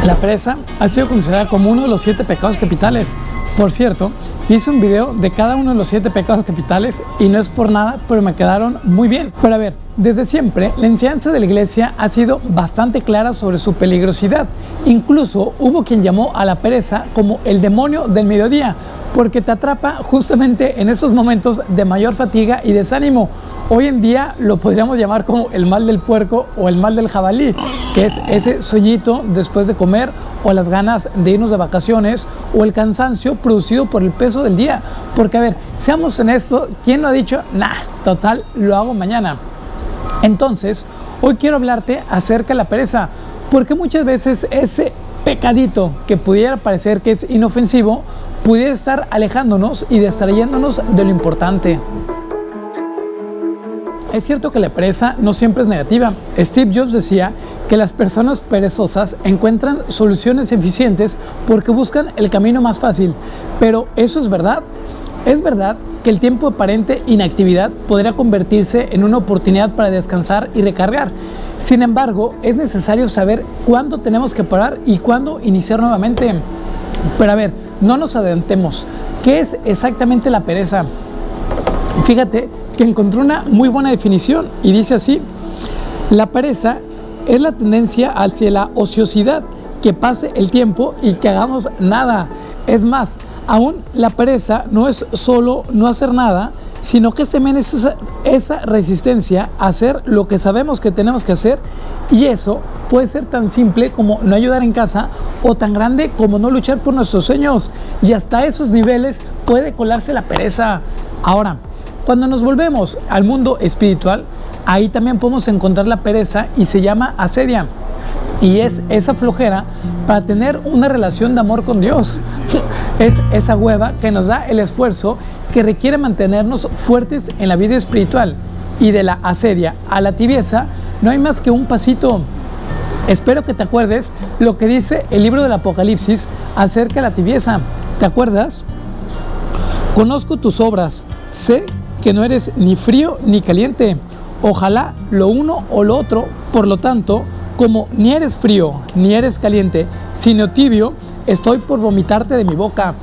La pereza ha sido considerada como uno de los 7 pecados capitales. Por cierto, hice un video de cada uno de los 7 pecados capitales y no es por nada, pero me quedaron muy bien. Pero a ver, desde siempre la enseñanza de la iglesia ha sido bastante clara sobre su peligrosidad. Incluso hubo quien llamó a la pereza como el demonio del mediodía, porque te atrapa justamente en esos momentos de mayor fatiga y desánimo. Hoy en día lo podríamos llamar como el mal del puerco o el mal del jabalí, que es ese sueñito después de comer, o las ganas de irnos de vacaciones, o el cansancio producido por el peso del día. Porque a ver, seamos honestos, ¿quién no ha dicho, nah, total, lo hago mañana? Entonces, hoy quiero hablarte acerca de la pereza, porque muchas veces ese pecadito que pudiera parecer que es inofensivo, pudiera estar alejándonos y distrayéndonos de lo importante. Es cierto que la pereza no siempre es negativa. Steve Jobs decía que las personas perezosas encuentran soluciones eficientes porque buscan el camino más fácil. Pero ¿eso es verdad? Es verdad que el tiempo de aparente inactividad podría convertirse en una oportunidad para descansar y recargar. Sin embargo, es necesario saber cuándo tenemos que parar y cuándo iniciar nuevamente. Pero a ver, no nos adelantemos. ¿Qué es exactamente la pereza? Fíjate que encontré una muy buena definición y dice así: la pereza es la tendencia hacia la ociosidad, que pase el tiempo y que hagamos nada. Es más, aún la pereza no es solo no hacer nada, sino que también es esa resistencia a hacer lo que sabemos que tenemos que hacer, y eso puede ser tan simple como no ayudar en casa o tan grande como no luchar por nuestros sueños, y hasta esos niveles puede colarse la pereza. Ahora, cuando nos volvemos al mundo espiritual, ahí también podemos encontrar la pereza y se llama asedia. Y es esa flojera para tener una relación de amor con Dios. Es esa hueva que nos da el esfuerzo que requiere mantenernos fuertes en la vida espiritual. Y de la asedia a la tibieza no hay más que un pasito. Espero que te acuerdes lo que dice el libro del Apocalipsis acerca de la tibieza. ¿Te acuerdas? Conozco tus obras, sé que no eres ni frío ni caliente. Ojalá lo uno o lo otro. Por lo tanto, como ni eres frío ni eres caliente, sino tibio, estoy por vomitarte de mi boca.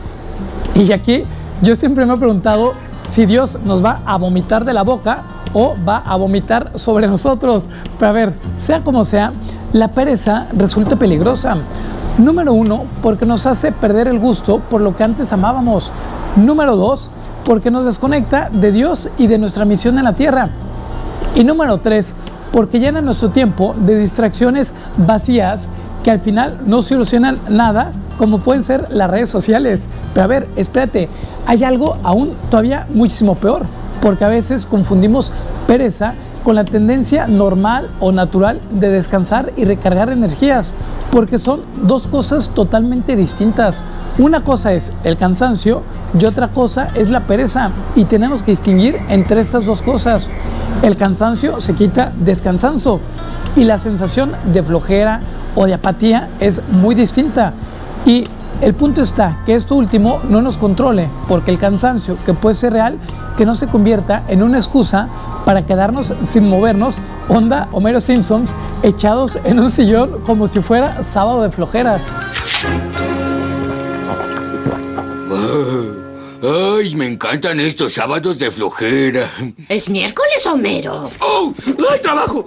Y aquí yo siempre me he preguntado si Dios nos va a vomitar de la boca o va a vomitar sobre nosotros. Pero a ver, sea como sea, la pereza resulta peligrosa. Número 1, porque nos hace perder el gusto por lo que antes amábamos. Número 2, porque nos desconecta de Dios y de nuestra misión en la tierra. Y número 3, porque llena nuestro tiempo de distracciones vacías que al final no solucionan nada, como pueden ser las redes sociales. Pero a ver, espérate, hay algo aún todavía muchísimo peor, porque a veces confundimos pereza con la tendencia normal o natural de descansar y recargar energías, porque son dos cosas totalmente distintas. Una cosa es el cansancio y otra cosa es la pereza, y tenemos que distinguir entre estas dos cosas. El cansancio se quita descansando y la sensación de flojera o de apatía es muy distinta. Y el punto está que esto último no nos controle, porque el cansancio, que puede ser real, que no se convierta en una excusa para quedarnos sin movernos, onda Homero Simpsons, echados en un sillón como si fuera sábado de flojera. Ay, me encantan estos sábados de flojera. ¿Es miércoles, Homero? ¡Oh! ¡Ay, trabajo!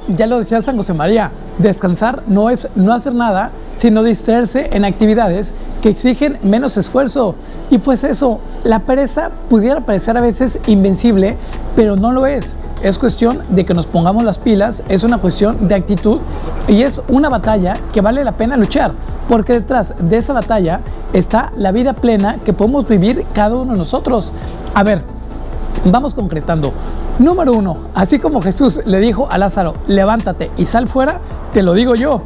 Ya lo decía San José María, descansar no es no hacer nada, sino distraerse en actividades que exigen menos esfuerzo. Y pues eso, la pereza pudiera parecer a veces invencible, pero no lo es. Es cuestión de que nos pongamos las pilas, es una cuestión de actitud y es una batalla que vale la pena luchar, porque detrás de esa batalla está la vida plena que podemos vivir cada uno de nosotros. A ver, vamos concretando. Número 1, así como Jesús le dijo a Lázaro, levántate y sal fuera, te lo digo yo.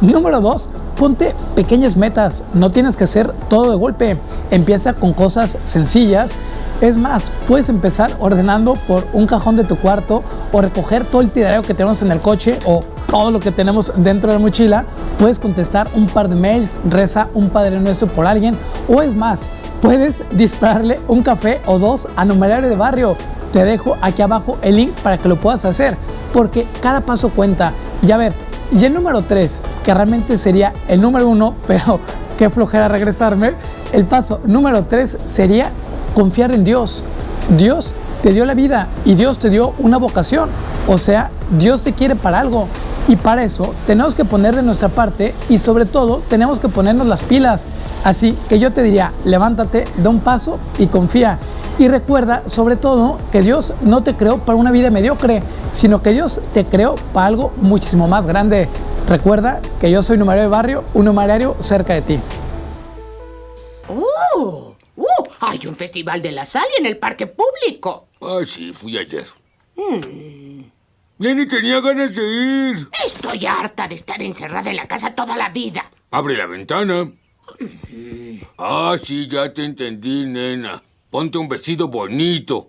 Número 2, ponte pequeñas metas, no tienes que hacer todo de golpe, empieza con cosas sencillas. Es más, puedes empezar ordenando por un cajón de tu cuarto, o recoger todo el tiraderio que tenemos en el coche, o todo lo que tenemos dentro de la mochila. Puedes contestar un par de mails, reza un Padre Nuestro por alguien, o es más, puedes dispararle un café o dos a numerario de barrio. Te dejo aquí abajo el link para que lo puedas hacer, porque cada paso cuenta. Y a ver, Y el número 3, que realmente sería el número 1, pero qué flojera regresarme, el paso número 3 sería confiar en Dios. Dios te dio la vida y Dios te dio una vocación. O sea, Dios te quiere para algo. Y para eso tenemos que poner de nuestra parte y sobre todo tenemos que ponernos las pilas. Así que yo te diría, levántate, da un paso y confía. Y recuerda, sobre todo, que Dios no te creó para una vida mediocre, sino que Dios te creó para algo muchísimo más grande. Recuerda que yo soy numerario de barrio, un numerario cerca de ti. Hay un festival de la sal en el parque público. Ah, sí, fui ayer. Lenny tenía ganas de ir. Estoy harta de estar encerrada en la casa toda la vida. Abre la ventana. Ah, sí, ya te entendí, nena. Ponte un vestido bonito.